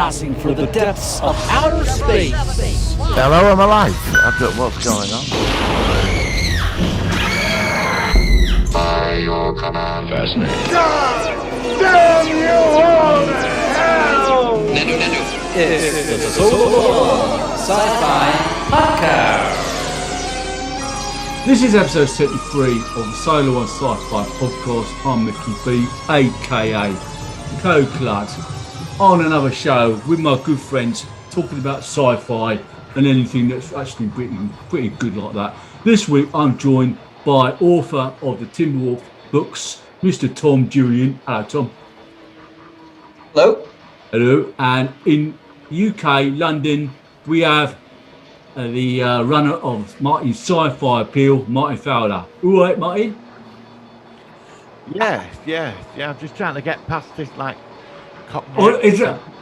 blasting through the depths of outer space. Hello, I'm alive. I don't know what's going on. By your command. Fascinating. God damn you all to hell! It's the Solo Sci-Fi Podcast. This is episode 73 of the Solo and Sci-Fi Podcast. I'm Mickey B, aka Co-Clud, on another show with my good friends talking about sci-fi and anything that's actually pretty good like that. This week I'm joined by author of the Timberwolf books, Mr. Tom Julian. Hello, Tom. Hello. Hello. And in UK, London, we have the runner of Martin's Sci-Fi Appeal, Martin Fowler. All right, Martin? Yeah. I'm just trying to get past this,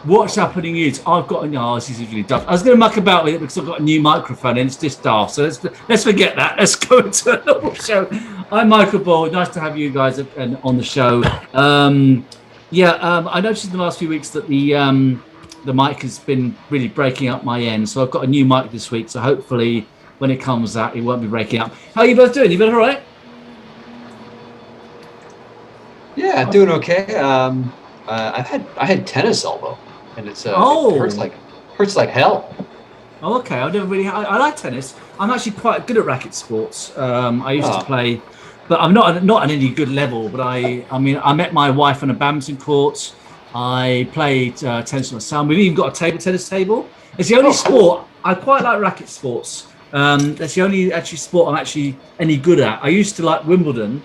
What's happening is I've got this is usually daft. I was going to muck about with it because I've got a new microphone and it's just daft. So let's forget that. Let's go into a normal show. I'm Michael Ball. Nice to have you guys on the show. I noticed in the last few weeks that the mic has been really breaking up my end. So I've got a new mic this week. So hopefully when it comes out, it won't be breaking up. How are you both doing? You both all right? Yeah, doing okay. I had tennis elbow, and it hurts like hell. Oh, okay. I like tennis. I'm actually quite good at racket sports. I used to play, but I'm not at any good level. But I met my wife on a badminton court. I played tennis with my son. We've even got a table tennis table. It's the only sport I quite like. Racket sports. That's the only sport I'm actually any good at. I used to like Wimbledon.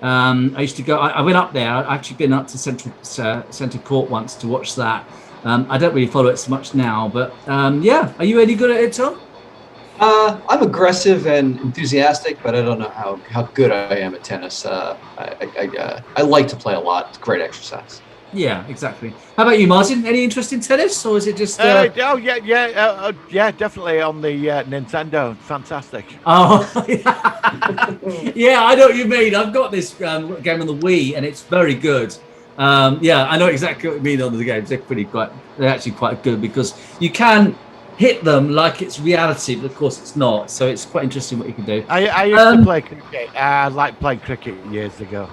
I used to go. I went up there. I've actually been up to Centre Court once to watch that. I don't really follow it so much now, but Are you any good at it, Tom? I'm aggressive and enthusiastic, but I don't know how good I am at tennis. I like to play a lot. It's great exercise. Yeah, exactly. How about you, Martin? Any interest in tennis, or is it just? Yeah, definitely on the Nintendo. Fantastic. Oh, yeah, I know what you mean. I've got this game on the Wii, and it's very good. I know exactly what you mean on the games. They're actually quite good because you can hit them like it's reality, but of course it's not. So it's quite interesting what you can do. I used to play cricket. I liked playing cricket years ago.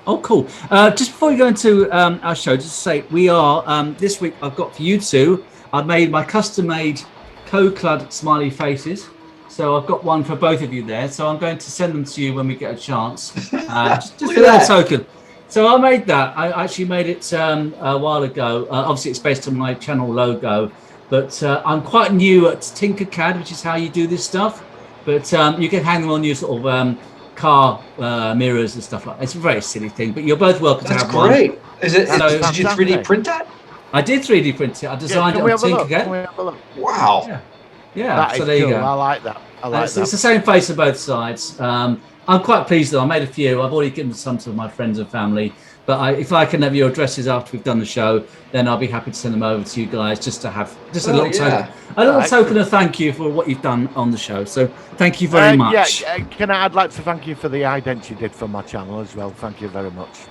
Oh, cool. Just before we go into our show, just to say, we are, this week I've got for you two, I've made my custom-made Co-Clud smiley faces. So I've got one for both of you there. So I'm going to send them to you when we get a chance. Just a little token. So I made that. I actually made it a while ago. Obviously, it's based on my channel logo. But I'm quite new at Tinkercad, which is how you do this stuff. But you can hang them on your sort of... car mirrors and stuff like that. It's a very silly thing, but you're both welcome to have one. That's great. Did you 3D print that? I did 3D print it. I designed it on Tinkercad. Wow. Yeah. So there you go. I like that. It's the same face on both sides. I'm quite pleased though. I made a few. I've already given some to my friends and family. But if I can have your addresses after we've done the show, then I'll be happy to send them over to you guys just to have a little token of thank you for what you've done on the show. So thank you very much. I'd like to thank you for the ident you did for my channel as well. Thank you very much.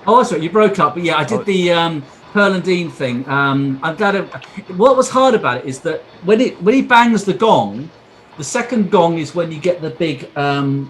Oh, that's right. You broke up, but yeah, I did the Pearl and Dean thing. I'm glad. What was hard about it is that when he bangs the gong, the second gong is when you get the big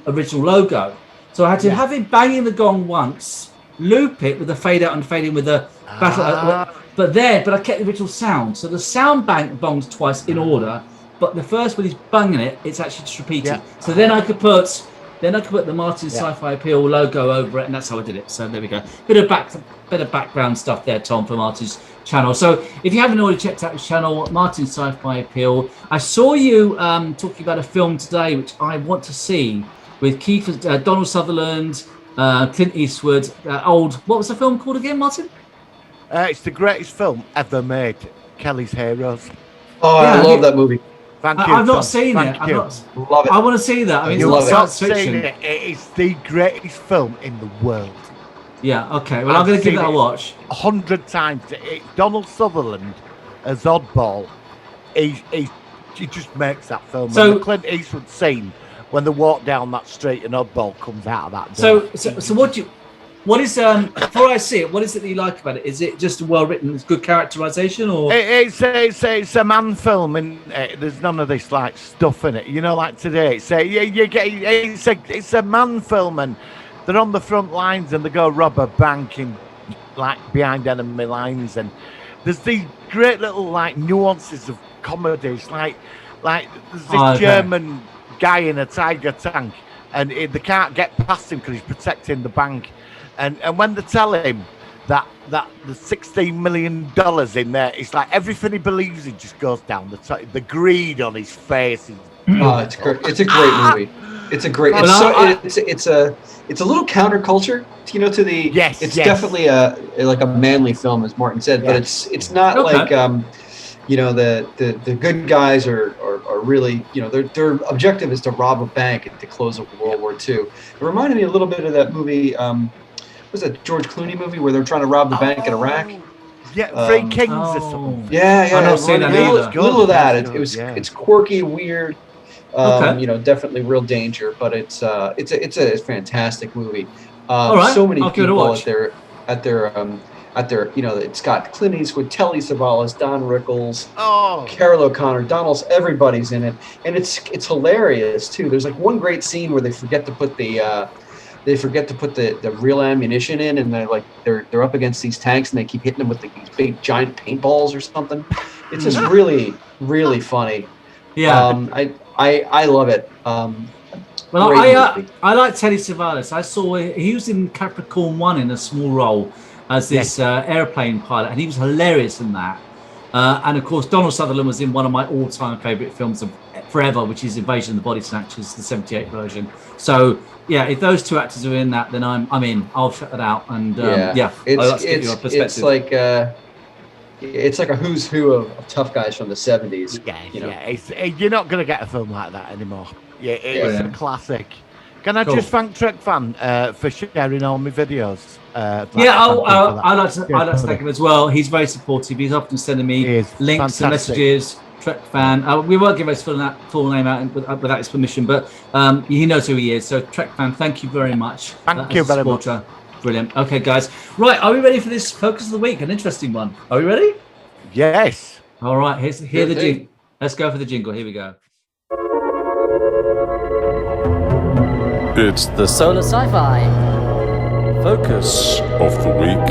original logo. So I had to have him banging the gong once, loop it with the fade out and fade in with the battle, but I kept the original sound. So the sound bongs twice in order, but the first when he's banging it, it's actually just repeated. Yeah. So then I could put the Martin Sci-Fi Appeal logo over it, and that's how I did it. So there we go. Bit of background stuff there, Tom, for Martin's channel. So if you haven't already checked out his channel, Martin Sci-Fi Appeal, I saw you talking about a film today which I want to see with Donald Sutherland. Clint Eastwood, what was the film called again, Martin? It's the greatest film ever made, Kelly's Heroes. Oh, I love that movie. Thank you. I've not seen it. Love it. I want to see that. I mean, it's science fiction. It is the greatest film in the world. Yeah, okay. Well, I'm going to give that a watch. 100 times. Donald Sutherland as Oddball, he just makes that film. So, and the Clint Eastwood scene when they walk down that street and Oddball comes out of that door. So what do you... What is before I see it? What is it that you like about it? Is it just well written, it's good characterization, or It's a man film, and there's none of this like stuff in it. You know, like today, it's a man film, and they're on the front lines and they go rob a bank in like behind enemy lines, and there's these great little like nuances of comedies, like there's this German guy in a tiger tank, and they can't get past him because he's protecting the bank. And when they tell him that the $16 million in there, it's like everything he believes in just goes down the top. The greed on his face. Oh, it's great. It's a great movie. It's a great. It's a little counterculture, you know, to the. Yes. It's definitely like a manly film, as Martin said, but it's not like you know, the good guys are really, you know, their objective is to rob a bank and to close a World War II. It reminded me a little bit of that movie. Was that George Clooney movie where they're trying to rob the bank in Iraq? Yeah, Three Kings or something. Yeah. I don't see that either. Little of that. It's quirky, weird. You know, definitely real danger, but it's a fantastic movie. All right. So many I'll give it a people watch. at their you know, it's got Clint Eastwood, Telly Savalas, Don Rickles, Carol O'Connor, Donald's, everybody's in it, and it's hilarious too. There's like one great scene where they forget to put the real ammunition in, and they're up against these tanks, and they keep hitting them with these big giant paintballs or something. It's just really, really funny. Yeah. I love it. Well, I like Telly Savalas. I saw he was in Capricorn 1 in a small role as this airplane pilot, and he was hilarious in that. And of course, Donald Sutherland was in one of my all-time favorite films of forever, which is Invasion of the Body Snatchers, the '78 version. So yeah, if those two actors are in that, then I'm in. I'll shut it out. And it's like a who's who of tough guys from the '70s. You're not going to get a film like that anymore. Yeah, it's a classic. Can I just thank Trek Fan for sharing all my videos? I'd like to thank him as well. He's very supportive. He's often sending me links and messages. Trek Fan. We won't give his full name out without his permission, but he knows who he is. So Trek Fan, thank you very much. Thank you very much. Brilliant. Okay, guys. Right, are we ready for this focus of the week? An interesting one. Are we ready? Yes. All right. Here's the jingle. Let's go for the jingle. Here we go. It's the Solar Sci-Fi focus of the week.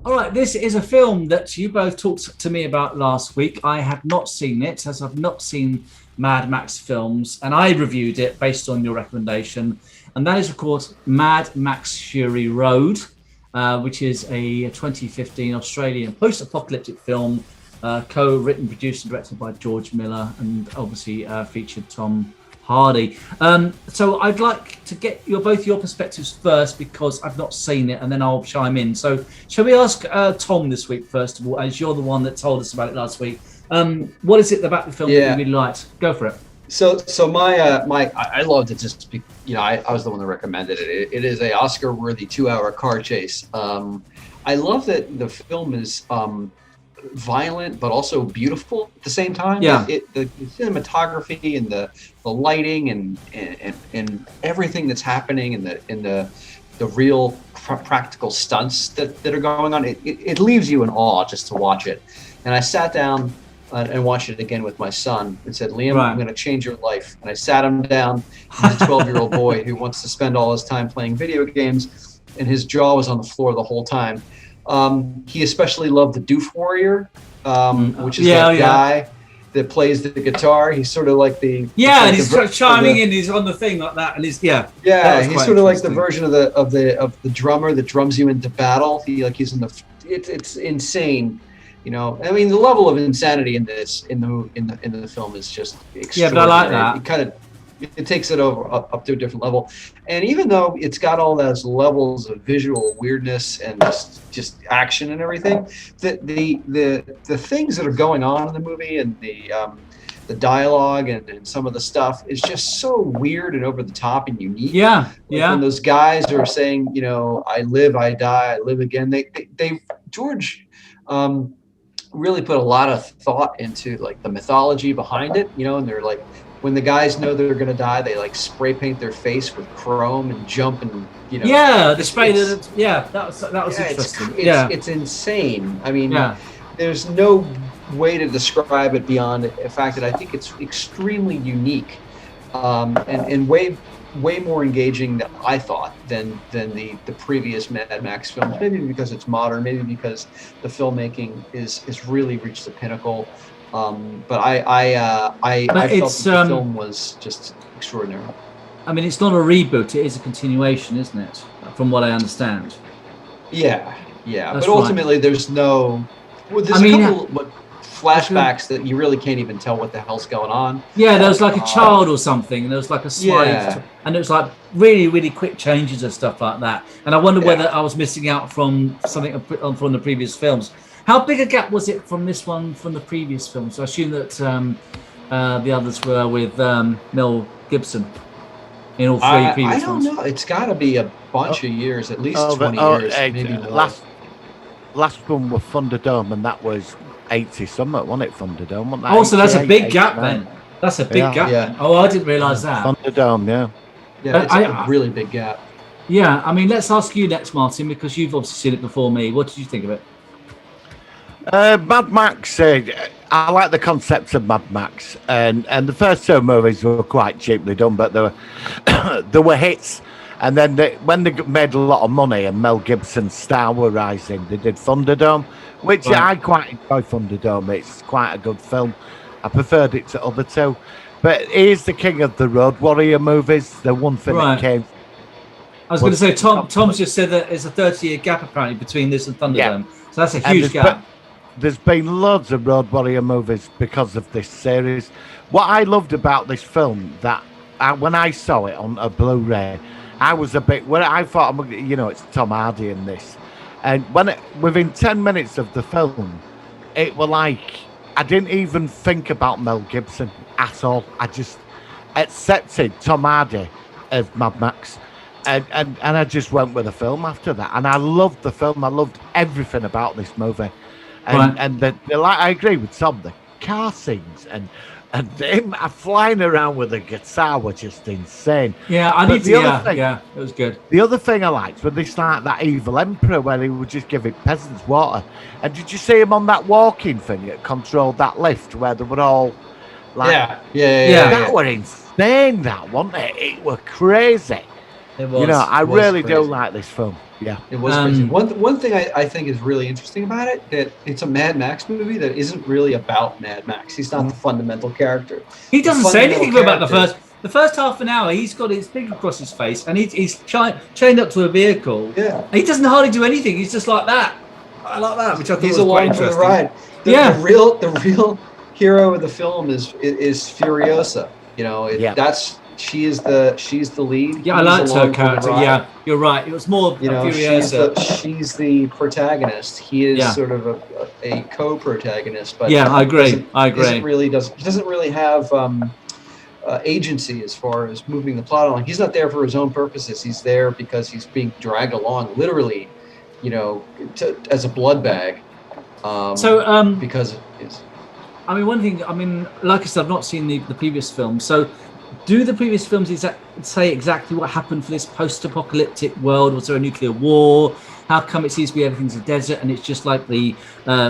All right, this is a film that you both talked to me about last week. I have not seen it, as I've not seen Mad Max films, and I reviewed it based on your recommendation. And that is, of course, Mad Max Fury Road, which is a 2015 Australian post-apocalyptic film, co-written, produced, and directed by George Miller, and obviously featured Tom Hardy. So I'd like to get both your perspectives first, because I've not seen it, and then I'll chime in. So shall we ask Tom this week, first of all, as you're the one that told us about it last week. What is it about the film that you really liked? Go for it. So I loved it just because, you know, I was the one that recommended it. It is a Oscar-worthy 2-hour car chase. I love that the film is violent but also beautiful at the same time. Yeah. The cinematography and the lighting and everything that's happening in the real practical stunts that are going on, it leaves you in awe just to watch it. And I sat down and watched it again with my son and said, Liam, I'm going to change your life. And I sat him down. He's a 12-year-old boy who wants to spend all his time playing video games, and his jaw was on the floor the whole time. He especially loved the Doof Warrior, which is that guy that plays the guitar. He's sort of like the and he's chiming in. He's on the thing like that, and he's he's sort of like the version of the drummer that drums you into battle. He's in the. It's insane. You know, I mean, the level of insanity in the film is just extraordinary. Yeah, but I like that. It takes it up to a different level, and even though it's got all those levels of visual weirdness and just action and everything, the things that are going on in the movie and the dialogue and some of the stuff is just so weird and over the top and unique. When those guys are saying, you know, I live, I die, I live again. George really put a lot of thought into like the mythology behind it, you know, and they're like, when the guys know they're going to die, they like spray paint their face with chrome and jump and Yeah, the spray. That was interesting. It's insane. I mean, Yeah. there's no way to describe it beyond the fact that I think it's extremely unique, and way more engaging than I thought than the previous Mad Max films. Maybe because it's modern, maybe because the filmmaking is really reached the pinnacle. But I felt that the film was just extraordinary. I mean, it's not a reboot; it is a continuation, isn't it? From what I understand. Yeah. That's But ultimately, there's no. Well, there's a couple flashbacks that you really can't even tell what the hell's going on. Yeah, there was like a child or something, and there was like a slide, Yeah. and it was like really, really quick changes and stuff like that. And I wonder whether I was missing out from something from the previous films. How big a gap was it from this one from the previous films? So I assume that the others were with Mel Gibson in all three previous ones. I don't know. It's got to be a bunch of years, at least 20 years, maybe more. Last one was Thunderdome, and that was 80 something, wasn't it? Thunderdome, wasn't that? Oh, so that's a big gap 89? then. That's a big gap. Yeah. Then. Oh, I didn't realise that. Thunderdome, yeah. Yeah, it's a really big gap. Yeah, I mean, let's ask you next, Martin, because you've obviously seen it before me. What did you think of it? Mad Max, I like the concept of Mad Max, and the first two movies were quite cheaply done, but they were they were hits. And then when they made a lot of money and Mel Gibson's star were rising, they did Thunderdome, which I quite enjoy. Thunderdome, it's quite a good film. I preferred it to other two, but he's the king of the Road Warrior movies. The one thing that came. I was going to say, Tom's just said that there's a 30-year gap apparently between this and Thunderdome, so that's a huge gap. There's been loads of Road Warrior movies because of this series. What I loved about this film, that when I saw it on a Blu-ray, I was a bit. Well, I thought, it's Tom Hardy in this, and within 10 minutes of the film, it were like I didn't even think about Mel Gibson at all. I just accepted Tom Hardy as Mad Max, and I just went with the film after that. And I loved the film. I loved everything about this movie, and I agree with Tom. The car scenes and him flying around with a guitar were just insane. Yeah, it was good. The other thing I liked was this like that evil emperor where he would just give it peasants water. And did you see him on that walking thing that controlled that lift where they were all like, yeah. That were insane, that wasn't it? It were crazy. It was. I really do like this film. Yeah, it was crazy. One thing I think is really interesting about it, that it's a Mad Max movie that isn't really about Mad Max. He's not the fundamental character. He doesn't say anything about the first half an hour. He's got his finger across his face and he's chained up to a vehicle. Yeah, he doesn't hardly do anything. He's just like that. I like that, which I thought was quite interesting. He's along for the ride. The real hero of the film is Furiosa. She's the lead. Yeah, I liked her character. Yeah, you're right. It was more Furiosa. She's the protagonist. He is sort of a co-protagonist. But I agree. He doesn't really have agency as far as moving the plot along. He's not there for his own purposes. He's there because he's being dragged along, literally, as a blood bag. Because it is. I mean, one thing. I mean, like I said, I've not seen the previous film, so. Do the previous films say exactly what happened for this post-apocalyptic world? Was there a nuclear war? How come it seems to be everything's a desert and it's just like the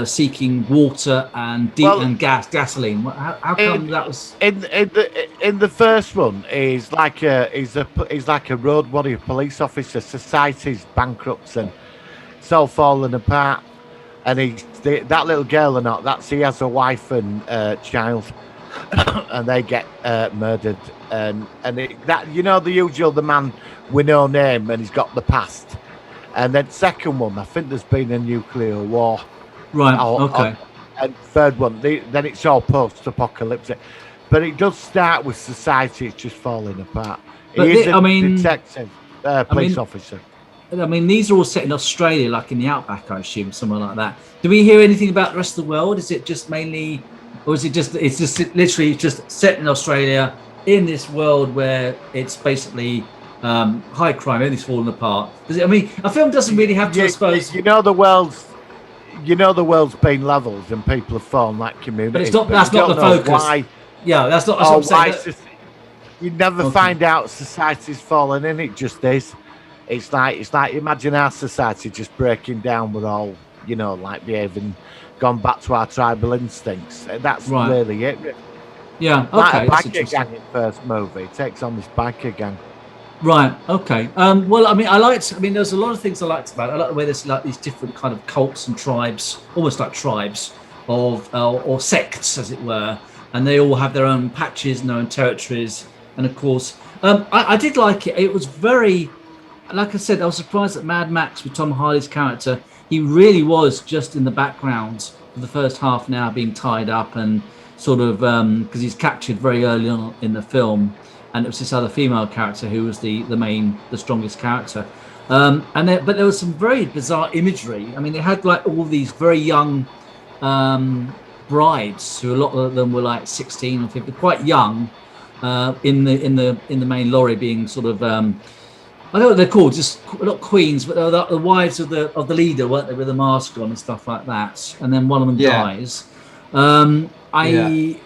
seeking water and gasoline? How come that was in the first one? He's like a road warrior police officer. Society's bankrupt and it's all falling apart. And that little girl or not, he has a wife and child. And they get murdered, and the usual, the man with no name and he's got the past. And then second one, I think there's been a nuclear war. Right. Okay. And third one, then it's all post-apocalyptic, but it does start with society just falling apart. He's a detective, police officer. I mean, these are all set in Australia, like in the outback, I assume, somewhere like that. Do we hear anything about the rest of the world? Is it just mainly? Or is it's just literally just set in Australia in this world where it's basically high crime, everything's falling apart? A film doesn't really have to, I suppose. The world's been levelled and people have fallen like communities. But that's not the focus. Why? Yeah, that's not. That's what I'm saying. You never Okay. find out society's fallen in. It just is. It's like imagine our society just breaking down. We're all like behaving, gone back to our tribal instincts. That's Right. really it. Yeah. Like a Okay. That's biker interesting. gang in first movie. It takes on this biker gang. Right. Okay. Well, I mean, there's a lot of things I liked about it. I like the way there's like these different kind of cults and tribes, almost like tribes of or sects, as it were, and they all have their own patches and their own territories. And of course, I did like it. It was very, like I said, I was surprised that Mad Max with Tom Hardy's character, he really was just in the background for the first half an hour, being tied up and sort of because he's captured very early on in the film, and it was this other female character who was the strongest character. But there was some very bizarre imagery. I mean, they had like all these very young brides, who a lot of them were like 16 or 15, quite young, in the main lorry, being sort of I don't know what they're called, just not queens, but they're the wives of the leader, weren't they, with a mask on and stuff like that. And then one of them dies. I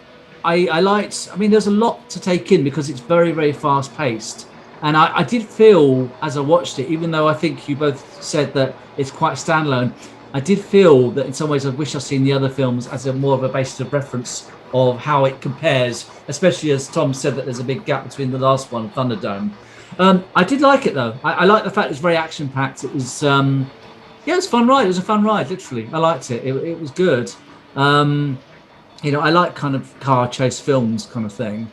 liked. I mean, there's a lot to take in because it's very, very fast paced. And I did feel as I watched it, even though I think you both said that it's quite standalone, I did feel that in some ways I wish I'd seen the other films as a more of a basis of reference of how it compares, especially as Tom said that there's a big gap between the last one, Thunderdome. I did like it though. I like the fact it was very action packed. It was, it was a fun ride. It was a fun ride, literally. I liked it. It was good. I like kind of car chase films kind of thing,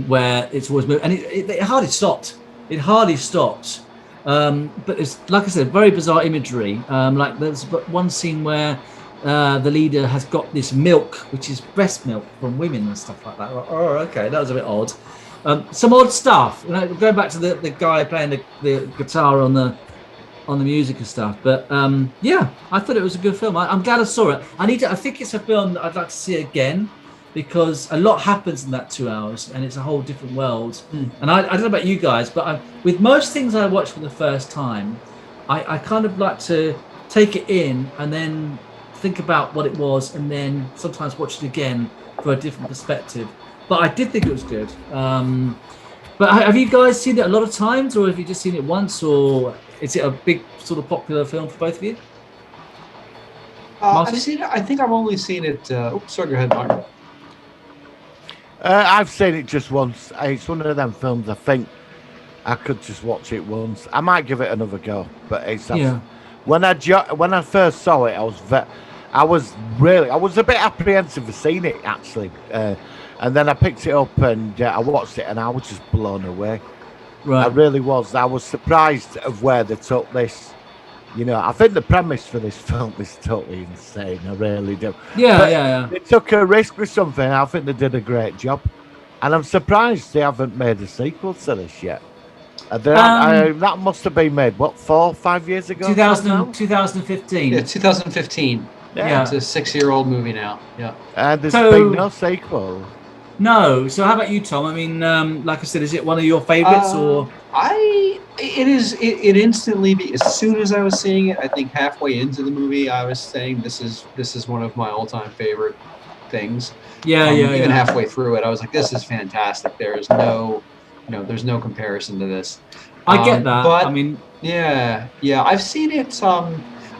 where it's always moving, and it hardly stopped. It hardly stopped. But it's, like I said, very bizarre imagery. Like there's one scene where the leader has got this milk, which is breast milk from women and stuff like that. Oh, okay, that was a bit odd. Some odd stuff. Going back to the guy playing the guitar on the music and stuff. But I thought it was a good film. I'm glad I saw it. I think it's a film that I'd like to see again, because a lot happens in that 2 hours, and it's a whole different world. And I don't know about you guys, but with most things I watch for the first time, I kind of like to take it in and then think about what it was, and then sometimes watch it again for a different perspective. But I did think it was good. But have you guys seen it a lot of times, or have you just seen it once, or is it a big sort of popular film for both of you? I've seen it. I think I've only seen it. Sorry, go ahead, Martin. I've seen it just once. It's one of them films I think I could just watch it once. I might give it another go, but when I first saw it, I was a bit apprehensive for seeing it actually, and then I picked it up and I watched it, and I was just blown away. Right. I really was. I was surprised of where they took this. I think the premise for this film is totally insane. I really do. Yeah. They took a risk with something. I think they did a great job, and I'm surprised they haven't made a sequel to this yet. That must have been made 4-5 years ago. 2015. Yeah, 2015. Yeah. It's a 6-year-old movie now. Yeah. And there's been no sequel. No. So how about you, Tom? I mean, like I said, is it one of your favorites, or? It instantly, as soon as I was seeing it, I think halfway into the movie, I was saying this is one of my all-time favorite things. Even halfway through it, I was like, this is fantastic. There's no comparison to this. I get that. But I mean, I've seen it.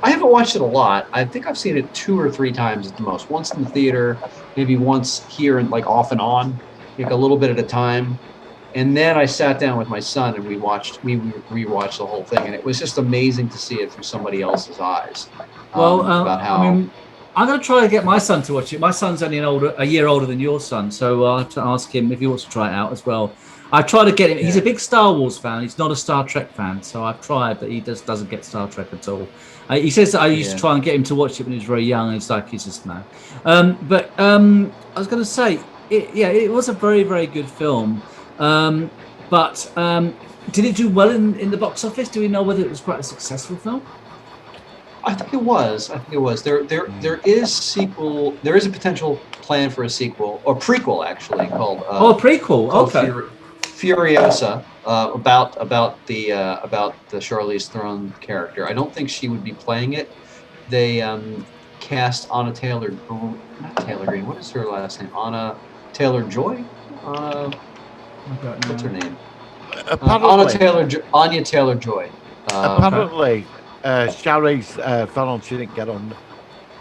I haven't watched it a lot. I think I've seen it 2 or 3 times at the most. Once in the theater, maybe once here, and like off and on, like a little bit at a time. And then I sat down with my son and we rewatched the whole thing, and it was just amazing to see it through somebody else's eyes. About how. I mean, I'm going to try to get my son to watch it. My son's only a year older than your son, so I'll have to ask him if he wants to try it out as well. I try to get him. He's a big Star Wars fan. He's not a Star Trek fan, so I've tried, but he just doesn't get Star Trek at all. He says that I used to try and get him to watch it when he was very young, and it's like he's just no. But I was going to say, it was a very, very good film. But did it do well in the box office? Do we know whether it was quite a successful film? I think it was. There is sequel. There is a potential plan for a sequel or prequel, actually, called. A prequel. Okay. Furiosa, about the Charlize Theron character. I don't think she would be playing it. They cast Anna Taylor-Green. What is her last name? Anna Taylor-Joy. What's her name? Apparently, Anya Taylor-Joy. apparently, Charlize Theron, she didn't get on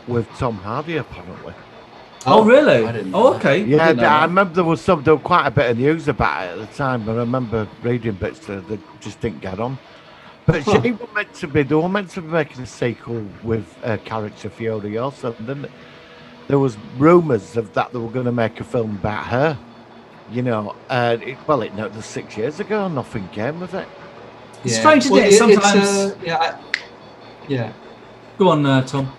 with Tom Hardy. Apparently, Oh, really? I didn't know that. Okay. yeah. Didn't know I that. remember there were quite a bit of news about it at the time. I remember reading bits that they just didn't get on. But they were meant to be making a sequel with character Fiona also. Then there was rumours of that they were going to make a film about her. You know, it was 6 years ago. Nothing came of it. It's strange, isn't it? Sometimes. Yeah. Go on, Tom.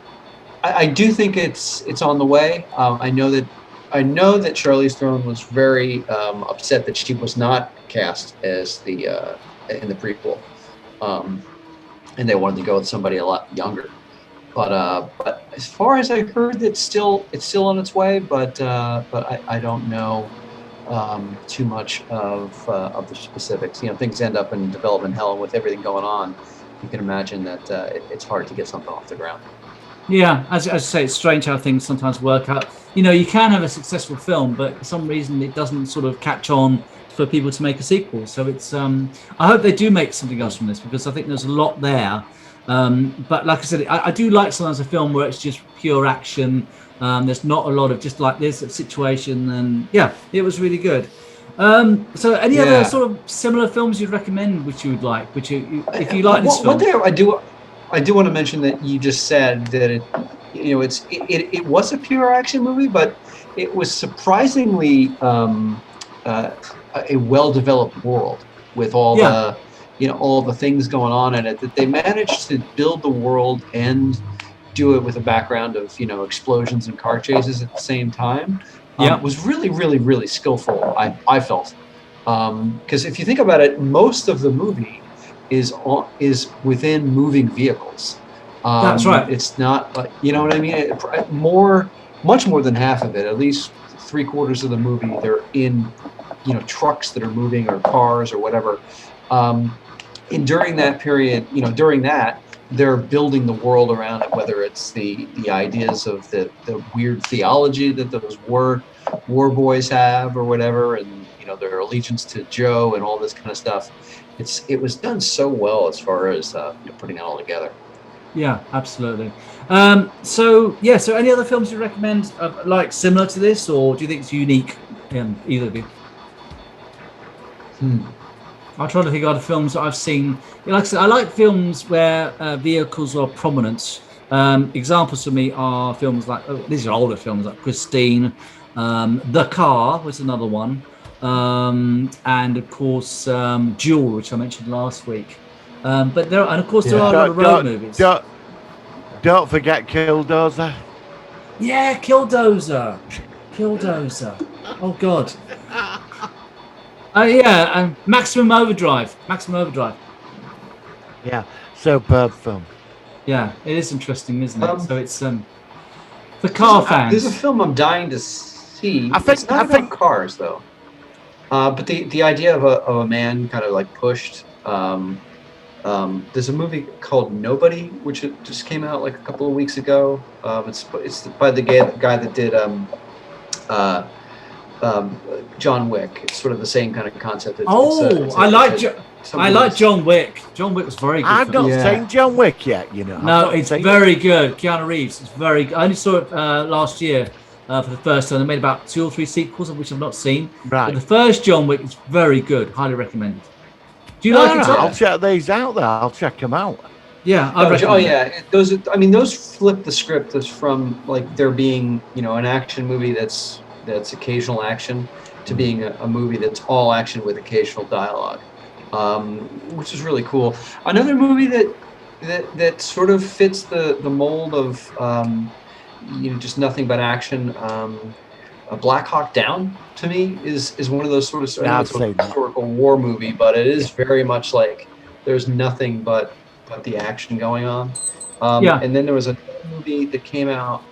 I do think it's on the way. I know that Charlize Theron was very upset that she was not cast as in the prequel, and they wanted to go with somebody a lot younger. But as far as I heard, it's still on its way. But I don't know too much of the specifics. You know, things end up in development hell, and with everything going on, you can imagine that it's hard to get something off the ground. Yeah, as I say, it's strange how things sometimes work out. You know, you can have a successful film, but for some reason it doesn't sort of catch on for people to make a sequel. So it's, I hope they do make something else from this, because I think there's a lot there. But like I said, I do like sometimes a film where it's just pure action. There's not a lot of just like this situation, and yeah, it was really good. So any other sort of similar films you'd recommend, which you would like, if you like this film? One thing I do want to mention that you just said that it was a pure action movie, but it was surprisingly a well-developed world with all the things going on in it, that they managed to build the world and do it with a background of explosions and car chases at the same time. Was really, really, really skillful. I felt, because if you think about it, most of the movie is within moving vehicles. That's right. It's not like, you know what I mean? Much more than half of it, at least 3/4 of the movie, they're in trucks that are moving, or cars, or whatever. And during that period, during that, they're building the world around it, whether it's the ideas of the weird theology that those war boys have, or whatever, and their allegiance to Joe and all this kind of stuff. It was done so well as far as putting it all together. Yeah, absolutely. So any other films you recommend, like similar to this, or do you think it's unique in either of you? I'm trying to think of other films that I've seen. Like I said, I like films where vehicles are prominent. Examples for me are films like, these are older films, like Christine, The Car was another one, and of course Duel, which I mentioned last week. But there are a lot of road movies. Don't forget Killdozer. Yeah, Killdozer. Oh God. Maximum Overdrive. Yeah, superb film. Yeah, it is interesting, isn't it? So it's for car fans. There's a film I'm dying to see. It's not about cars though. But the idea of a man kind of like pushed. There's a movie called Nobody, which just came out like a couple of weeks ago. It's by the guy that did John Wick. It's sort of the same kind of concept. I like John Wick. John Wick was very good. I've not seen John Wick yet. No, it's very good. Keanu Reeves. It's very good. I only saw it last year for the first time. They made about 2 or 3 sequels, of which I've not seen. Right. But the first John Wick is very good. Highly recommended. Do you like it? I'll check these out there. I'll check them out. Yeah, those flip the script as from like there being an action movie that's occasional action to being a movie that's all action with occasional dialogue, which is really cool. Another movie that sort of fits the mold of just nothing but action. A Black Hawk Down to me is one of those sort of historical war movie, but it is very much like there's nothing but the action going on. And then there was a movie that came out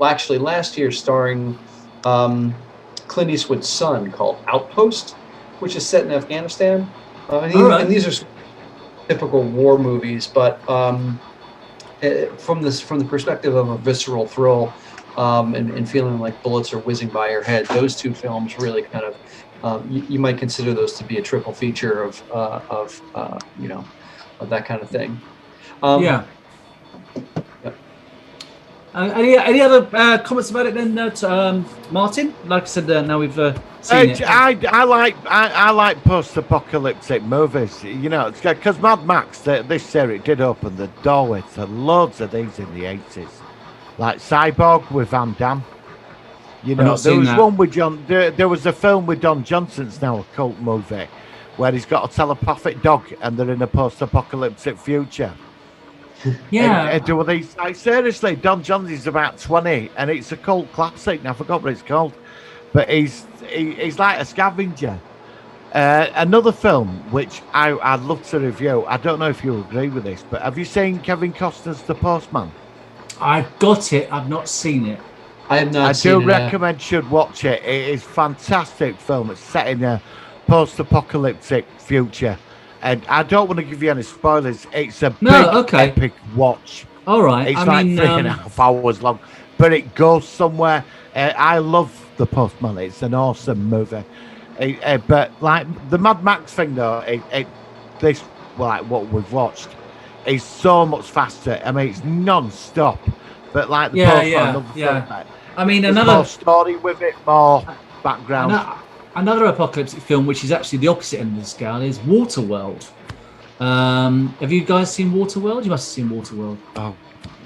actually last year starring Clint Eastwood's son called Outpost, which is set in Afghanistan. And these are typical war movies, but from the perspective of a visceral thrill. And feeling like bullets are whizzing by your head. Those two films really kind of you might consider those to be a triple feature of that kind of thing. Yeah. Any other comments about it then, Martin? Like I said, now we've seen it. I like post-apocalyptic movies. You know, because Mad Max, this series did open the doorway to loads of these in the 80s, like Cyborg with Van Damme. You know, there was one with John. There was a film with Don Johnson's now a cult movie, where he's got a telepathic dog and they're in a post-apocalyptic future. Yeah. Do these like seriously? Don Johnson's about 20, and it's a cult classic. Now I forgot what it's called, but he's like a scavenger. Another film which I'd love to review. I don't know if you agree with this, but have you seen Kevin Costner's The Postman? I've got it. I've not seen it. I have not seen it. I do recommend should watch it. It is a fantastic film. It's set in a post-apocalyptic future. And I don't want to give you any spoilers. It's a epic watch. All right. It's like 3.5 hours long, but it goes somewhere. I love The Postman. It's an awesome movie. But like the Mad Max thing, though, what we've watched is so much faster. I mean, it's non-stop. But like the Postman, I mean, there's another more story with it, more background. Another apocalyptic film, which is actually the opposite end of the scale, is Waterworld. Have you guys seen Waterworld? You must have seen Waterworld. Oh,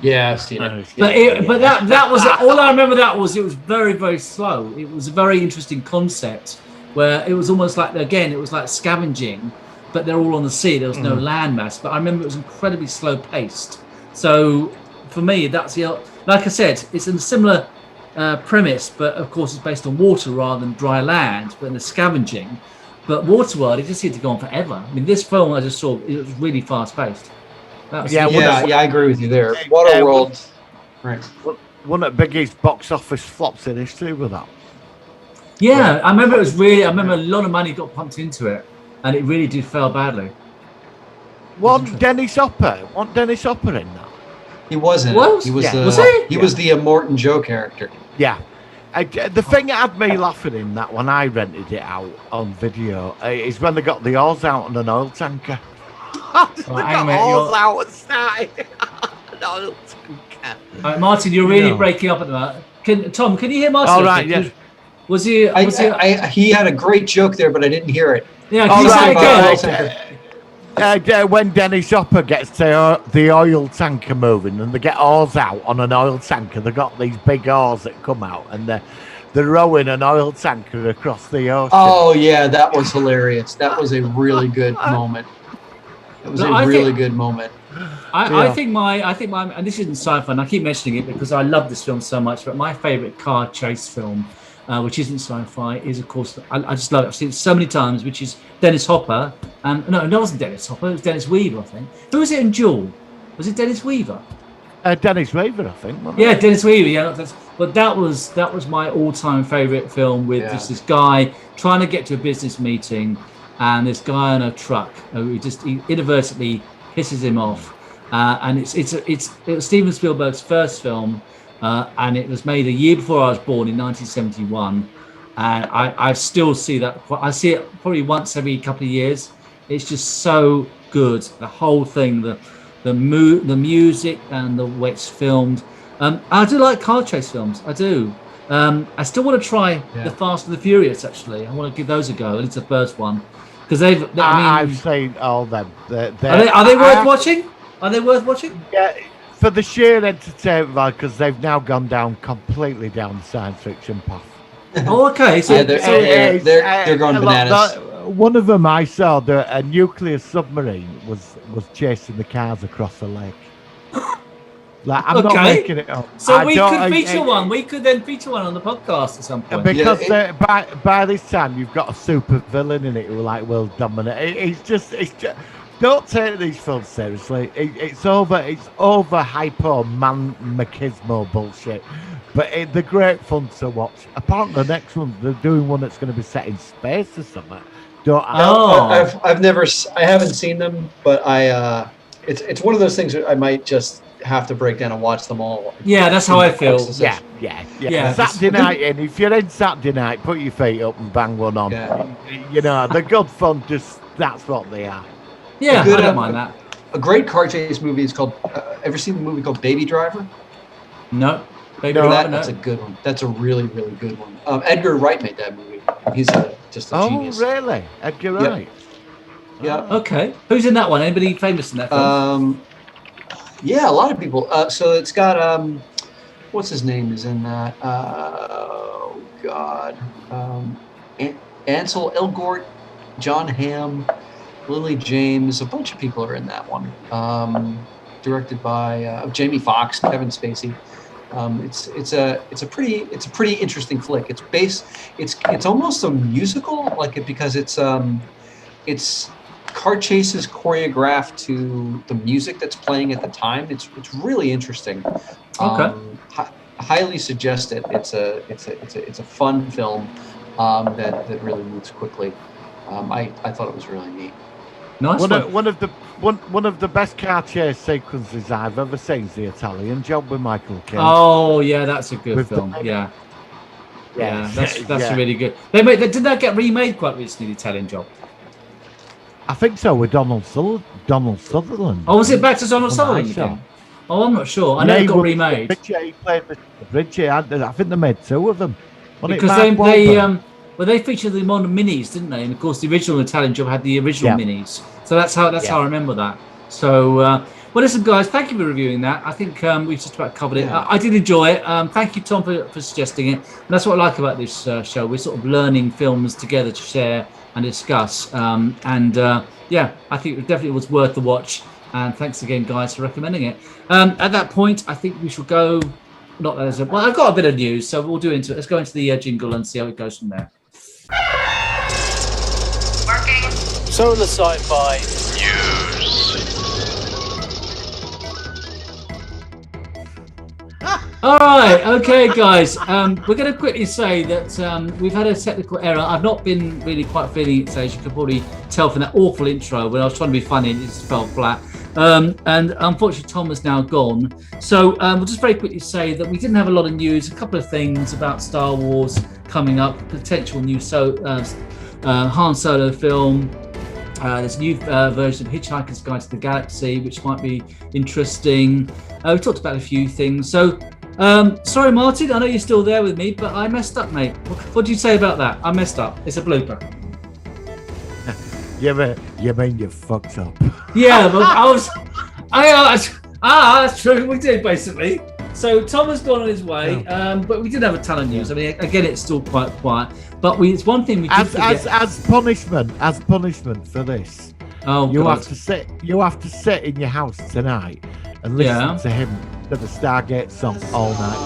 yeah, I've seen it. But that was all I remember. It was very, very slow. It was a very interesting concept where it was almost like, again, it was like scavenging, but they're all on the sea. There was no land mass. But I remember it was incredibly slow paced. So for me, that's like I said, it's a similar premise, but of course it's based on water rather than dry land, but in the scavenging. But Waterworld, it just seemed to go on forever. I mean, this film I just saw, it was really fast paced. I agree with you there. Waterworld, right? One of the biggest box office flops in history with that. Yeah, I remember I remember a lot of money got pumped into it, and it really did fail badly. Wasn't Dennis Hopper in that? He wasn't. Was? He was he? Was the Morton Joe character. Yeah. The thing that had me laughing in that when I rented it out on video is when they got the oars out on an oil tanker. They got oars out and started an oil tanker. All right, Martin, you're really breaking up at the moment. Tom, can you hear Martin? All right, yes. Was he? He had a great joke there, but I didn't hear it. Yeah, all right, when Dennis Hopper gets the oil tanker moving and they get oars out on an oil tanker, they got these big oars that come out and they're rowing an oil tanker across the ocean. Oh yeah, that was hilarious. That was a really good moment. It was good moment. I think my and this isn't sci-fi, and I keep mentioning it because I love this film so much, but my favorite car chase film, which isn't sci-fi, is of course I just love it. I've seen it so many times, which is Dennis Hopper. No, it wasn't Dennis Hopper. It was Dennis Weaver, I think. Who was it in Jewel? Was it Dennis Weaver? Dennis Weaver, I think. Yeah, Dennis Weaver. Yeah, but that was my all-time favorite film with just this guy trying to get to a business meeting, and this guy on a truck who he inadvertently pisses him off. And it was Steven Spielberg's first film, and it was made a year before I was born in 1971. And I still see that. I see it probably once every couple of years. It's just so good. The whole thing, the music and the way it's filmed. I do like car chase films. I do. I still want to try the Fast and the Furious. Actually, I want to give those a go. It's the first one because I've seen all them. Are they worth watching? Are they worth watching? Yeah, for the sheer entertainment, because they've now gone completely down the science fiction path. Oh, okay. So they're going bananas. One of them I saw, a nuclear submarine was chasing the cars across the lake. Like, I'm not making it up. So we could feature one. We could then feature one on the podcast at some point. Because by this time you've got a super villain in it who will dominate. It's just don't take these films seriously. It's over hyper machismo bullshit. But they're great fun to watch. Apart from the next one, they're doing one that's going to be set in space or something. I haven't seen them, but it's one of those things that I might just have to break down and watch them all. Yeah, that's how I feel. Yeah. Saturday night in. If you're in Saturday night, put your feet up and bang one on. Yeah. You know, they're good fun. Just that's what they are. Yeah, A good, I don't mind that. A great car chase movie is called. Ever seen the movie called Baby Driver? No. Baby No, Driver, that's a good one. That's a really, really good one. Edgar Wright made that movie. He's just a genius. Oh, really? Edgar Wright? Yeah. Okay. Who's in that one? Anybody famous in that film? Yeah, a lot of people. So it's got what's his name is in that? Oh God, Ansel Elgort, John Hamm, Lily James. A bunch of people are in that one. Directed by Jamie Foxx, Kevin Spacey. It's a pretty interesting flick. It's almost a musical, because it's car chases choreographed to the music that's playing at the time. It's really interesting. Okay. Highly suggest it. It's a fun film that really moves quickly. I thought it was really neat. Nice one of the best car chase sequences I've ever seen is The Italian Job with Michael Caine. Oh yeah, that's a good With film. Yeah, that's Yeah. really good. Did that get remade quite recently? The Italian Job. I think so with Donald Sutherland. Oh, was it back to Donald From Sutherland Ice House. again? Oh, I'm not sure. I know it got remade He played Richie. I think they made two of them. because they featured them on the minis, didn't they? And of course, the original Italian Job had the original minis. So that's how I remember that. So, well, listen, guys, thank you for reviewing that. I think we've just about covered it. Yeah. I did enjoy it. Thank you, Tom, for suggesting it. And that's what I like about this show. We're sort of learning films together to share and discuss. Yeah, I think it definitely was worth the watch. And thanks again, guys, for recommending it. At that point, I think we shall go. Well, I've got a bit of news, so we'll do into it. Let's go into the jingle and see how it goes from there. So the Sci-Fi All right, okay, guys. We're going to quickly say that we've had a technical error. I've not been really quite feeling it today, as you can probably tell from that awful intro when I was trying to be funny and it just fell flat. And unfortunately, Tom is now gone. So we'll just very quickly say that we didn't have a lot of news. A couple of things about Star Wars coming up, potential new Han Solo film. There's a new version of Hitchhiker's Guide to the Galaxy, which might be interesting. We talked about a few things. So, sorry, Martin, I know you're still there with me, but I messed up, mate. What do you say about that? I messed up. It's a blooper. You mean you fucked up? Yeah, but that's true. We did, basically. So Tom has gone on his way, but we did have a ton of news. I mean, again, it's still quite quiet. But it's one thing we did forget. As punishment for this. Oh, you God. have to sit in your house tonight and listen to him to the Stargate song all night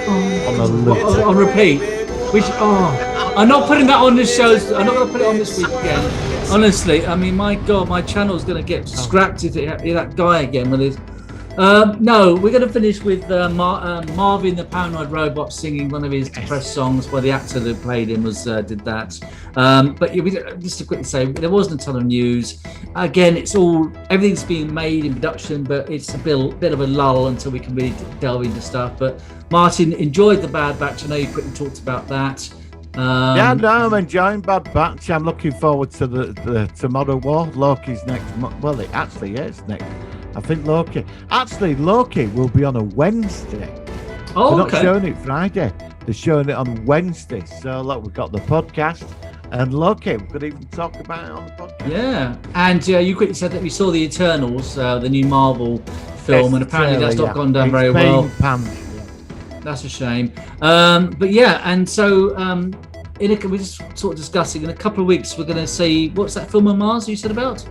long on repeat. I'm not putting that on this show. I'm not going to put it on this week again. Honestly, I mean, my God, my channel's going to get scrapped if it that guy again with his. No, we're going to finish with Marvin the Paranoid Robot singing one of his depressed songs, where the actor that played him did that. But just to quickly say, there wasn't a ton of news. Again, everything's being made in production, but it's a bit of a lull until we can really delve into stuff. But Martin enjoyed the Bad Batch. I know you quickly talked about that. I'm enjoying Bad Batch. I'm looking forward to the Tomorrow War. Loki's next. Well, it actually is next. I think Loki will be on a Wednesday. Oh, They're not okay. showing it Friday. They're showing it on Wednesday. So look, we've got the podcast and Loki. We could even talk about it on the podcast. Yeah, and you quickly said that we saw the Eternals, the new Marvel film, and apparently that's not gone down very well. That's a shame. But yeah, and so we're just sort of discussing in a couple of weeks. We're going to see what's that film on Mars you said about?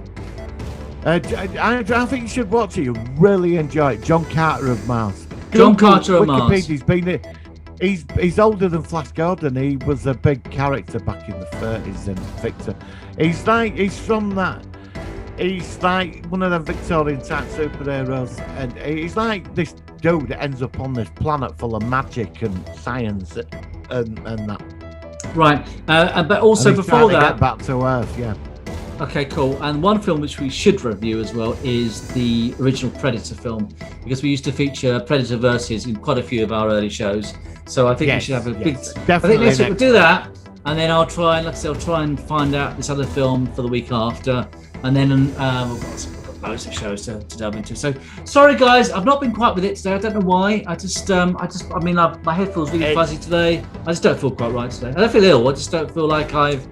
I think you should watch it. You'll really enjoy it. John Carter of Mars. John Carter of Mars. He's older than Flash Gordon. He was a big character back in the 30s in Victor. He's like one of them Victorian type superheroes, and he's like this dude that ends up on this planet full of magic and science and that. Right, but also and he's before trying to that, get back to Earth, yeah. Okay, cool. And one film which we should review as well is the original Predator film, because we used to feature Predator versus in quite a few of our early shows. So I think we should have a big. Definitely. I think next week we'll do that, and then I'll try and find out this other film for the week after, and then we've got loads of shows to delve into. So sorry guys, I've not been quite with it today. I don't know why. My head feels really fuzzy today. I just don't feel quite right today. I don't feel ill. I just don't feel like I've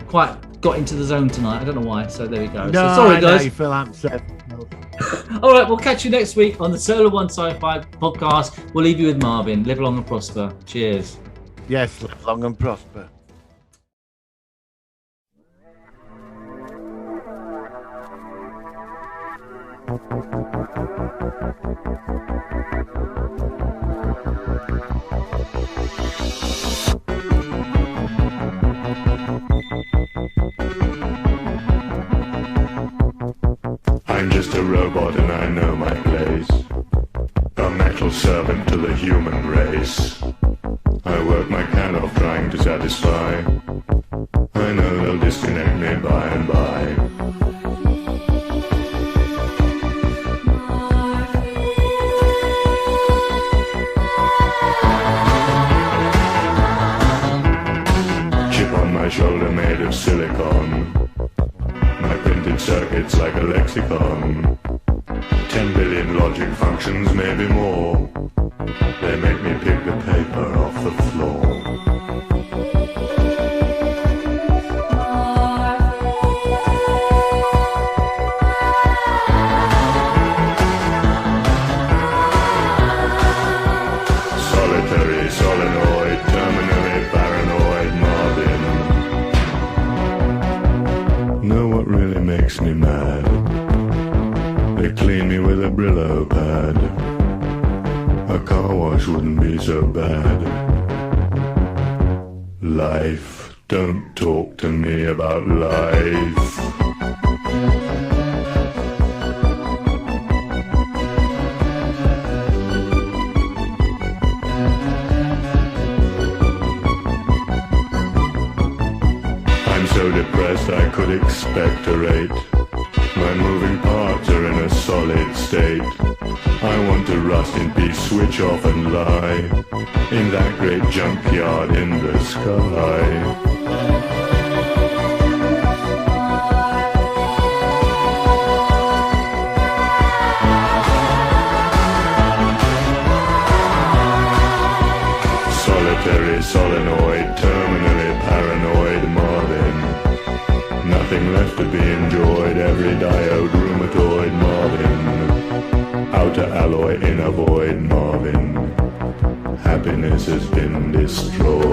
quite got into the zone tonight. I don't know why. So there we go. No, so sorry guys. You feel upset. All right, we'll catch you next week on the Solar One Sci-Fi podcast. We'll leave you with Marvin. Live long and prosper. Cheers. Yes, live long and prosper. I'm just a robot and I know my place. A metal servant to the human race. I work my can off trying to satisfy. I know they'll disconnect me by and by. Chip on my shoulder made of silicon. My printed circuits like a lexicon. 10 billion logic functions, maybe more. They make me pick the paper off the floor. Solitary, solenoid, terminally paranoid Marvin. Know what really makes me mad? They clean me with a Brillo pad. A car wash wouldn't be so bad. Life, don't talk to me about life. I'm so depressed I could expectorate. My moving parts are in a solid state. I want to rust in peace, switch off and lie in that great junkyard in the sky. Solitary, solenoid, terminally paranoid Marvin. Nothing left to be enjoyed, every diode rheumatoid Marvin. Outer alloy, inner void Marvin. Happiness has been destroyed.